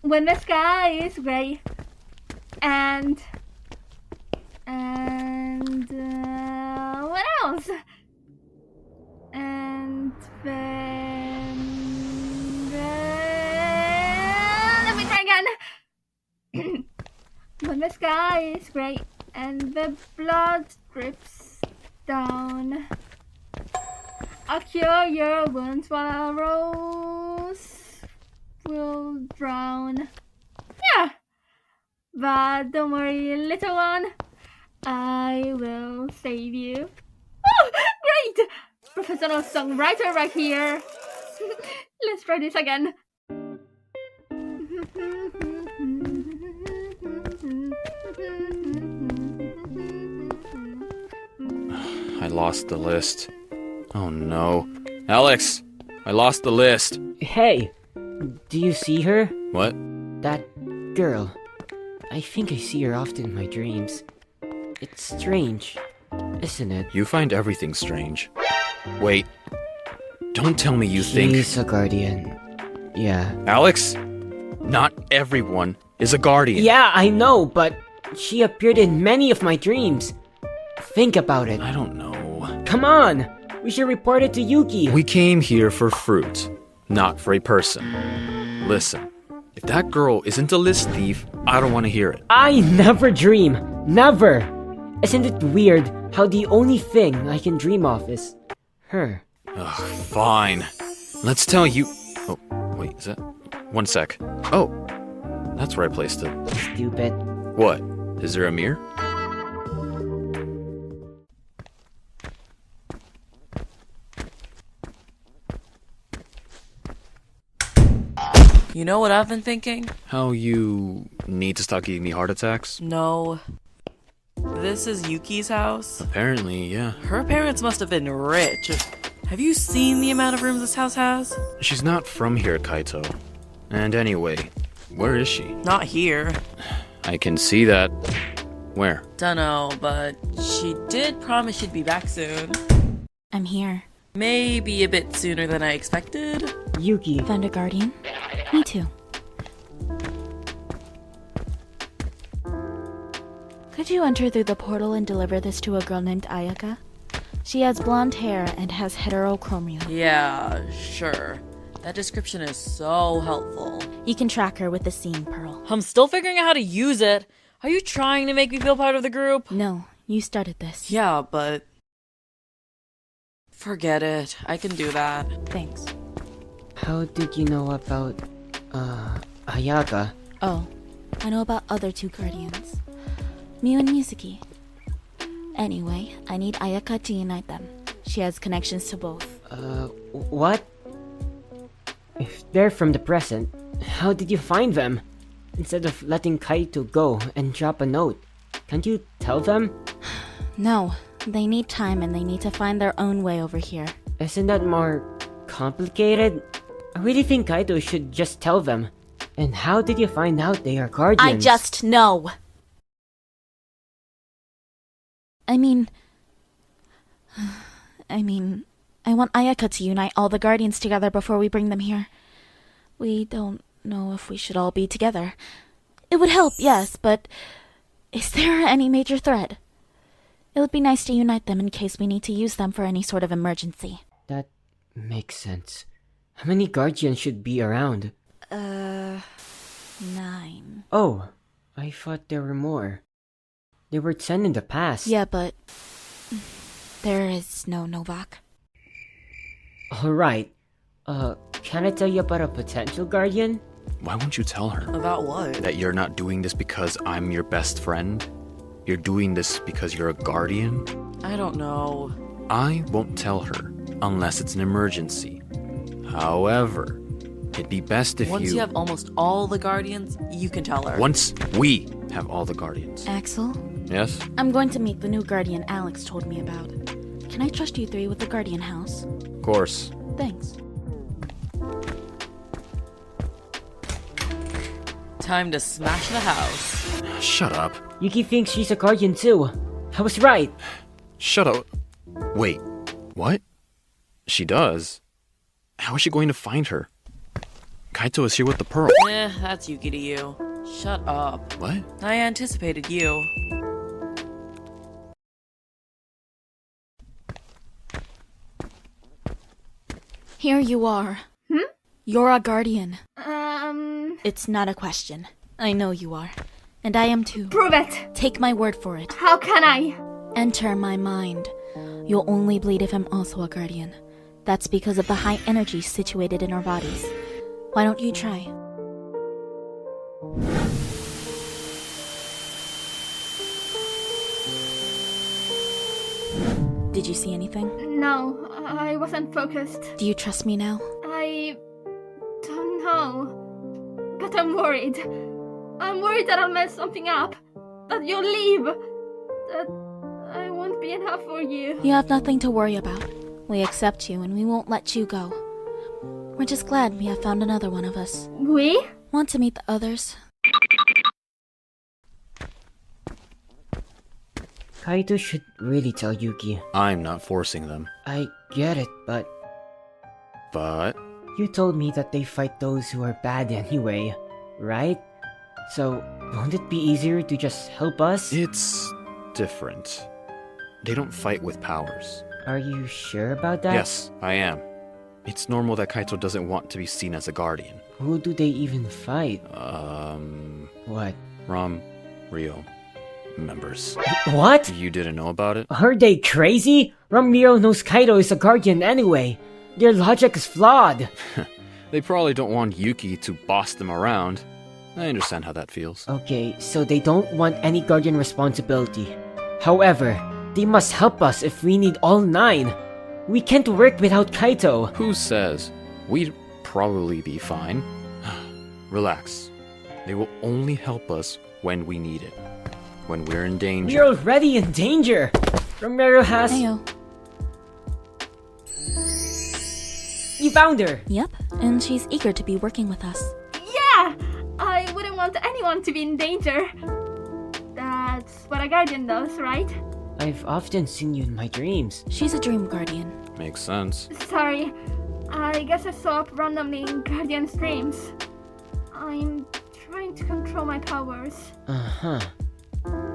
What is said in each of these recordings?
When the sky is gray and what else? And then let me try again. When the sky is gray and the blood drips down, I'll cure your wounds while a rose will drown. Yeah, but don't worry, little one, I will save you. Oh, great! Professional songwriter right here. Let's try this again. I lost the list. Oh no. Alex! I lost the list. Hey, do you see her? What? That girl. I think I see her often in my dreams. It's strange, isn't it? You find everything strange. Wait. Don't tell me you think... She's a guardian. Yeah. Alex? Not everyone is a guardian. Yeah, I know, but she appeared in many of my dreams. Think about it. I don't know. Come on! We should report it to Yuki. We came here for fruit, not for a person. Listen, if that girl isn't a list thief, I don't want to hear it. I never dream. Never! Isn't it weird how the only thing I can dream of is her? Ugh, fine. Let's tell you... Oh, wait, is that... One sec. Oh, that's where I placed it. Stupid. What? Is there a mirror? You know what I've been thinking? How you need to stop giving me heart attacks? No. This is Yuki's house. Apparently, yeah. Her parents must have been rich. Have you seen the amount of rooms this house has? She's not from here, Kaito. And anyway, where is she? Not here. I can see that. Where? Dunno, but she did promise she'd be back soon. I'm here. Maybe a bit sooner than I expected. Yuki. Found a guardian? Me too. Could you enter through the portal and deliver this to a girl named Ayaka? She has blonde hair and has heterochromia. Yeah, sure. That description is so helpful. You can track her with the seeing pearl. I'm still figuring out how to use it. Are you trying to make me feel part of the group? No, you started this. Yeah, but... Forget it. I can do that. Thanks. How did you know about, Ayaka? Oh, I know about other two guardians. Miu and Mizuki. Anyway, I need Ayaka to unite them. She has connections to both. What? If they're from the present, how did you find them? Instead of letting Kaito go and drop a note, can't you tell them? No, they need time and they need to find their own way over here. Isn't that more complicated? I really think Kaito should just tell them. And how did you find out they are guardians? I just know! I mean, I want Ayaka to unite all the guardians together before we bring them here. We don't know if we should all be together. It would help, yes, but is there any major threat? It would be nice to unite them in case we need to use them for any sort of emergency. That makes sense. How many guardians should be around? 9. Oh, I thought there were more. They were 10 in the past. Yeah, but there is no Novak. Alright. Can I tell you about a potential guardian? Why won't you tell her? About what? That you're not doing this because I'm your best friend? You're doing this because you're a guardian? I don't know. I won't tell her unless it's an emergency. However, it'd be best if Once you have almost all the guardians, you can tell her. Once we have all the guardians. Axel, Yes? I'm going to meet the new guardian Alex told me about. Can I trust you three with the guardian house? Of course. Thanks. Time to smash the house. Shut up. Yuki thinks she's a guardian too. I was right. Shut up. Wait, what? She does? How is she going to find her? Kaito is here with the pearl. That's Yuki to you. Shut up. What? I anticipated you. Here you are. You're a guardian. It's not a question. I know you are. And I am too. Prove it! Take my word for it. How can I? Enter my mind. You'll only bleed if I'm also a guardian. That's because of the high energy situated in our bodies. Why don't you try? Did you see anything? No, I wasn't focused. Do you trust me now? I don't know. But I'm worried. I'm worried that I'll mess something up. That you'll leave. That I won't be enough for you. You have nothing to worry about. We accept you and we won't let you go. We're just glad we have found another one of us. We? Want to meet the others? Kaito should really tell Yuki. I'm not forcing them. I get it, but But you told me that they fight those who are bad anyway, right? So, won't it be easier to just help us? it's different. They don't fight with powers. Are you sure about that? Yes, I am. It's normal that Kaito doesn't want to be seen as a guardian. Who do they even fight? What? Ram, Rio, members. What? You didn't know about it? Are they crazy? Ramiro knows Kaito is a guardian anyway. Their logic is flawed. They probably don't want Yuki to boss them around. I understand how that feels. Okay, so they don't want any guardian responsibility. However, they must help us if we need all 9. We can't work without Kaito. Who says? We'd probably be fine. Relax. They will only help us when we need it. When we're in danger. We're already in danger. Ramiro has... Ayo. You found her. Yep, and she's eager to be working with us. Yeah! I wouldn't want anyone to be in danger. That's what a guardian does, right? I've often seen you in my dreams. She's a dream guardian. Makes sense. Sorry, I guess I saw up randomly in Guardian's dreams. I'm trying to control my powers. Uh-huh.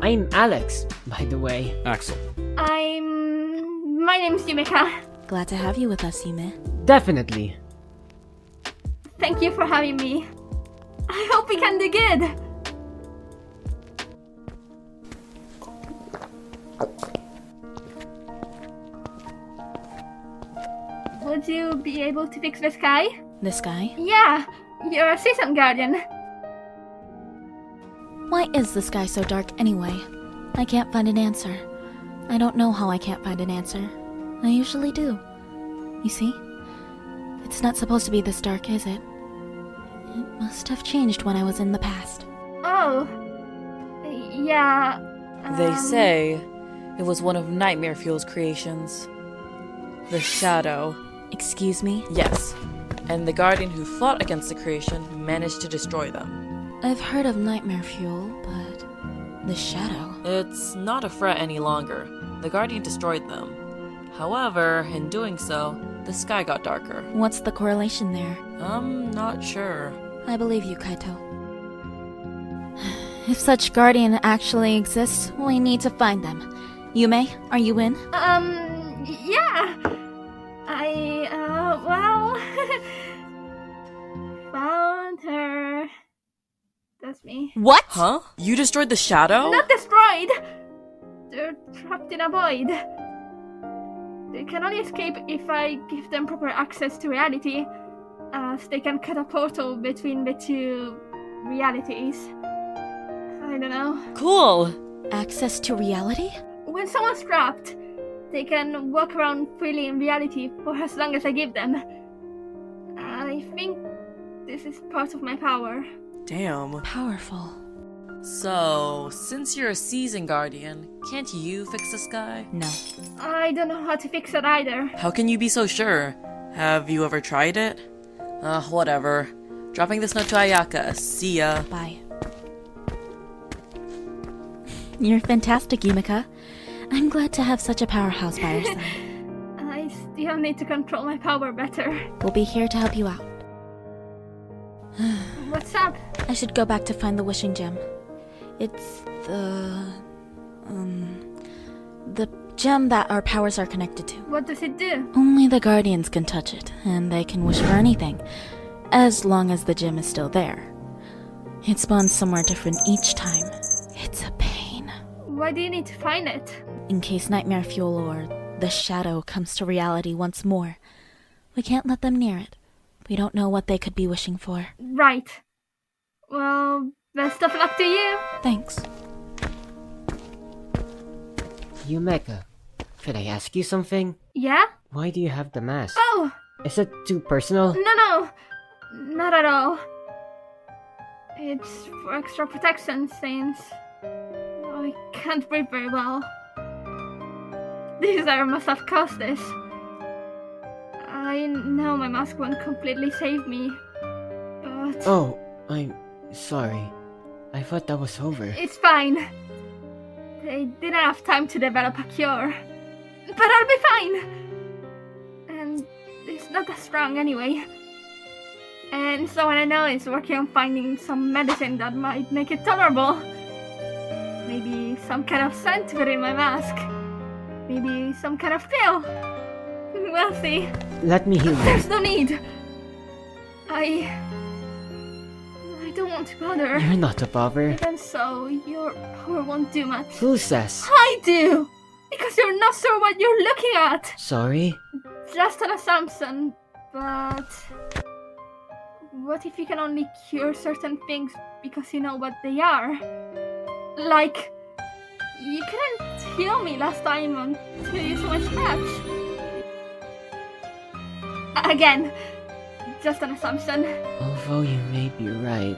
I'm Alex, by the way. Axel. My name's Yumika. Glad to have you with us, Yume. Definitely. Thank you for having me. I hope we can do good. Would you be able to fix the sky? This guy? Yeah, you're a season guardian. Why is the sky so dark anyway? I can't find an answer. I don't know how I can't find an answer. I usually do. You see? It's not supposed to be this dark, is it? It must have changed when I was in the past. Oh, yeah. They say it was one of Nightmare Fuel's creations. The Shadow. Excuse me? Yes. And the Guardian who fought against the creation managed to destroy them. I've heard of Nightmare Fuel, but the Shadow. It's not a threat any longer. The Guardian destroyed them. However, in doing so, the sky got darker. What's the correlation there? I'm not sure. I believe you, Kaito. If such guardian actually exists, we need to find them. Yume, are you in? Yeah. Well, found her. That's me. What? Huh? You destroyed the Shadow? Not destroyed. They're trapped in a void. They can only escape if I give them proper access to reality, as they can cut a portal between the two realities. I don't know. Cool. Access to reality? When someone's trapped, they can walk around freely in reality for as long as I give them. I think this is part of my power. Damn. Powerful. So, since you're a season guardian, can't you fix the sky? No. I don't know how to fix it either. How can you be so sure? Have you ever tried it? Whatever. Dropping this note to Ayaka. See ya. Bye. You're fantastic, Yumika. I'm glad to have such a powerhouse by your side. I still need to control my power better. We'll be here to help you out. What's up? I should go back to find the wishing gem. It's the gem that our powers are connected to. What does it do? Only the Guardians can touch it, and they can wish for anything, as long as the gem is still there. It spawns somewhere different each time. It's a pain. Why do you need to find it? In case Nightmare Fuel or the Shadow comes to reality once more, we can't let them near it. We don't know what they could be wishing for. Right. Well, best of luck to you. Thanks. Yumeka, could I ask you something? Yeah? Why do you have the mask? Oh! Is it too personal? No. Not at all. It's for extra protection since I can't breathe very well. This error must have caused this. I know my mask won't completely save me, but... Oh, I'm sorry. I thought that was over. It's fine. They didn't have time to develop a cure. But I'll be fine! And it's not that strong anyway. And someone I know is working on finding some medicine that might make it tolerable. Maybe some kind of scent to put in my mask. Maybe some kind of pill. We'll see. Let me heal you. There's no need. I don't want to bother. You're not a bother. Even so, your power won't do much. Who says? I do! Because you're not sure what you're looking at! Sorry? Just an assumption, but... What if you can only cure certain things because you know what they are? Like... You couldn't heal me last time until you saw my scratch. Again, just an assumption. Although you may be right.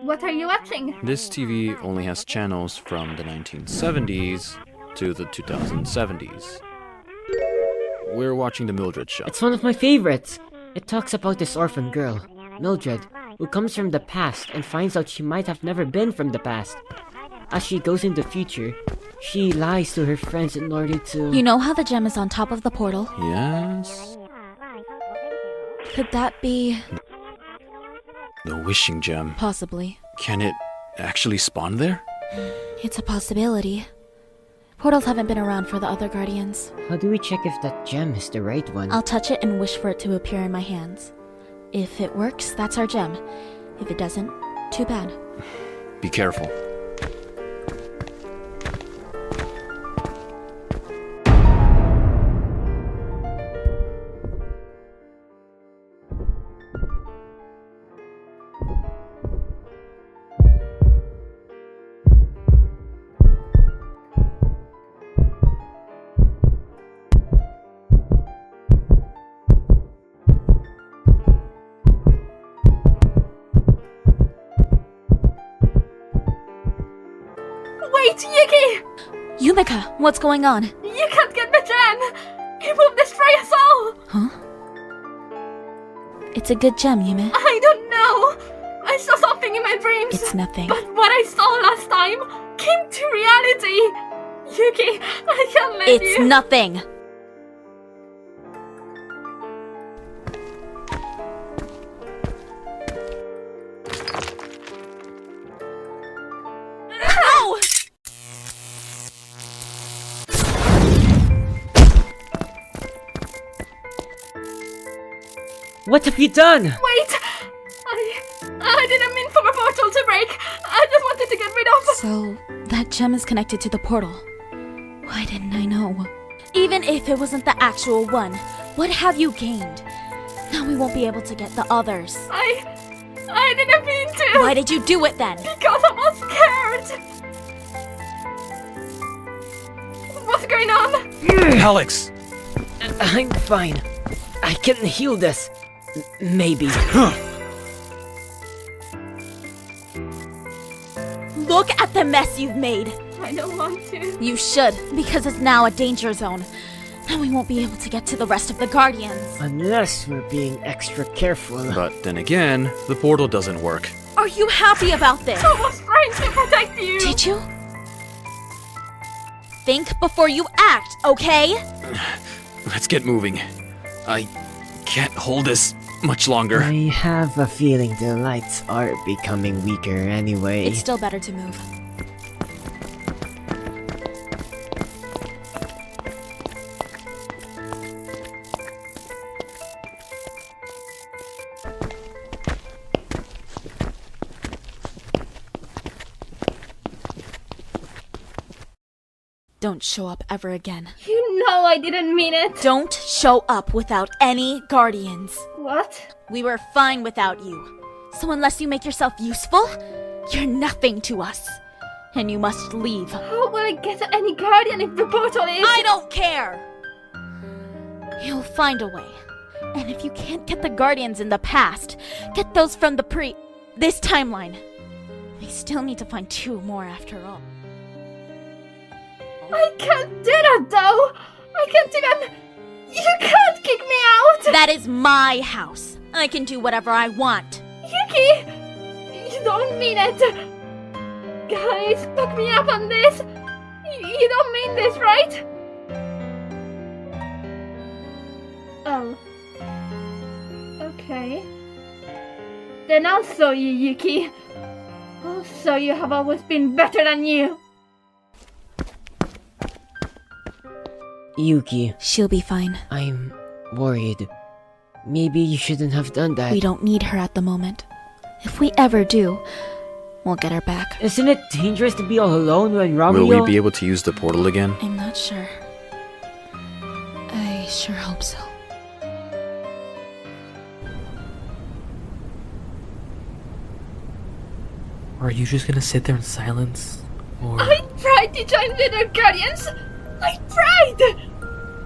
What are you watching? This TV only has channels from the 1970s to the 2070s. We're watching the Mildred show. It's one of my favorites. It talks about this orphan girl, Mildred, who comes from the past and finds out she might have never been from the past. As she goes in the future, she lies to her friends in order to... You know how the gem is on top of the portal? Yes? Could that be... The wishing gem. Possibly. Can it actually spawn there? It's a possibility. Portals haven't been around for the other Guardians. How do we check if that gem is the right one? I'll touch it and wish for it to appear in my hands. If it works, that's our gem. If it doesn't, too bad. Be careful. Wait, Yuki! Yumeka, what's going on? You can't get the gem! It will destroy us all! Huh? It's a good gem, Yume. I don't know! I saw something in my dreams! It's nothing. But what I saw last time came to reality! Yuki, I can't let you... It's nothing! Ow! What have you done? Wait! I didn't mean for a portal to break! I just wanted to get rid of... So, that gem is connected to the portal. Why didn't I know? Even if it wasn't the actual one, what have you gained? Now we won't be able to get the others. I didn't mean to! Why did you do it then? Because I was scared! What's going on? Alex! I'm fine. I can heal this. Maybe. Look at the mess you've made! I don't want to. You should, because it's now a danger zone. Now we won't be able to get to the rest of the Guardians. Unless we're being extra careful. But then again, the portal doesn't work. Are you happy about this? I was trying to protect you! Did you? think before you act, okay? Let's get moving. I can't hold this much longer. I have a feeling the lights are becoming weaker anyway. It's still better to move. Don't show up ever again. You know I didn't mean it. Don't show up without any guardians. What? We were fine without you. So unless you make yourself useful, you're nothing to us. And you must leave. How will I get any guardian if the portal is... I don't care! You'll find a way. And if you can't get the guardians in the past, get those from this timeline. We still need to find 2 more after all. I can't do that though! I can't even... You can't kick me out! That is my house. I can do whatever I want. Yuki! You don't mean it! Guys, back me up on this! You don't mean this, right? Oh. Okay. Then I'll show you, Yuki. I'll show you have always been better than you. Yuki, She'll be fine. I'm worried. Maybe you shouldn't have done that. We don't need her at the moment. If we ever do, we'll get her back. Isn't it dangerous to be all alone when Romeo... Will we be able to use the portal again? I'm not sure. I sure hope so. Are you just gonna sit there in silence? Or... I tried to join with our guardians! I tried!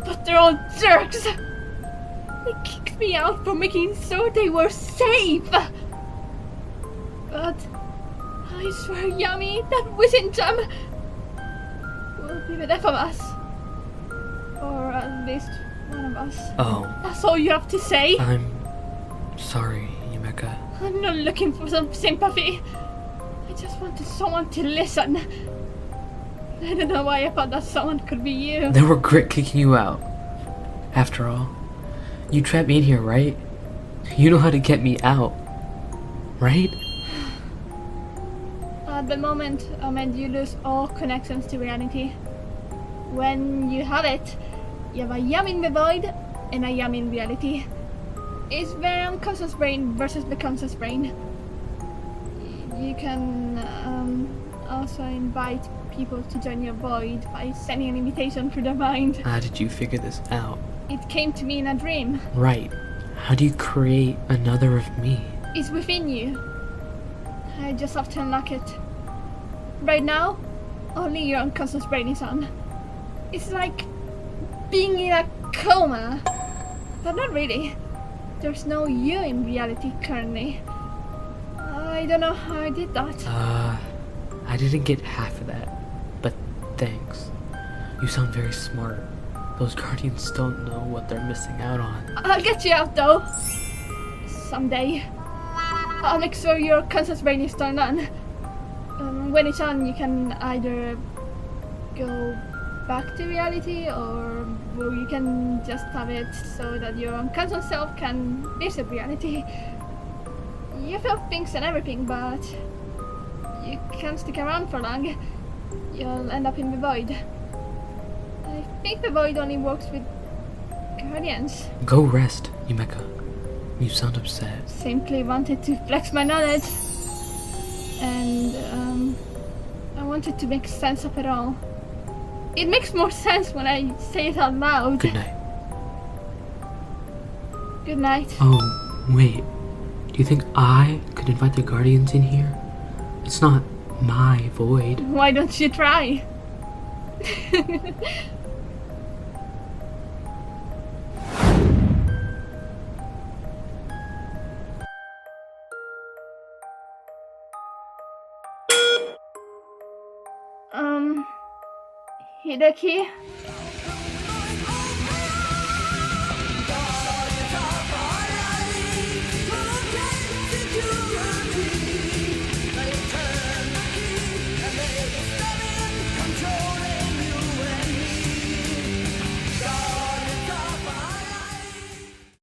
But they're all jerks! They kicked me out for making sure they were safe! But I swear, Yami, that whizzing gem will be the death of us. Or at least one of us. Oh, That's all you have to say? I'm sorry, Yumeka. I'm not looking for some sympathy. I just wanted someone to listen. I don't know why I thought that someone could be you. They regret kicking you out. After all, you trapped me in here, right? You know how to get me out, right? At the moment, you lose all connections to reality. When you have it, you have a yam in the void and a yam in reality. It's very unconscious brain versus the conscious brain. You can also invite people to join your void by sending an invitation through their mind. How did you figure this out? It came to me in a dream. Right. How do you create another of me? It's within you. I just have to unlock it. Right now, only your unconscious brain is on. It's like being in a coma. But not really. There's no you in reality currently. I don't know how I did that. I didn't get half of that. But thanks. You sound very smart. Those guardians don't know what they're missing out on. I'll get you out though. Someday. I'll make sure your conscious brain is turned on. When it's on, you can either go back to reality or you can just have it so that your unconscious self can visit reality. You feel things and everything, but you can't stick around for long. You'll end up in the void. I think the void only works with guardians. Go rest, Yumeka. You sound upset. Simply wanted to flex my knowledge. And I wanted to make sense of it all. It makes more sense when I say it out loud. Good night. Good night. Oh, wait. Do you think I could invite the guardians in here? It's not my void. Why don't you try? Hideki?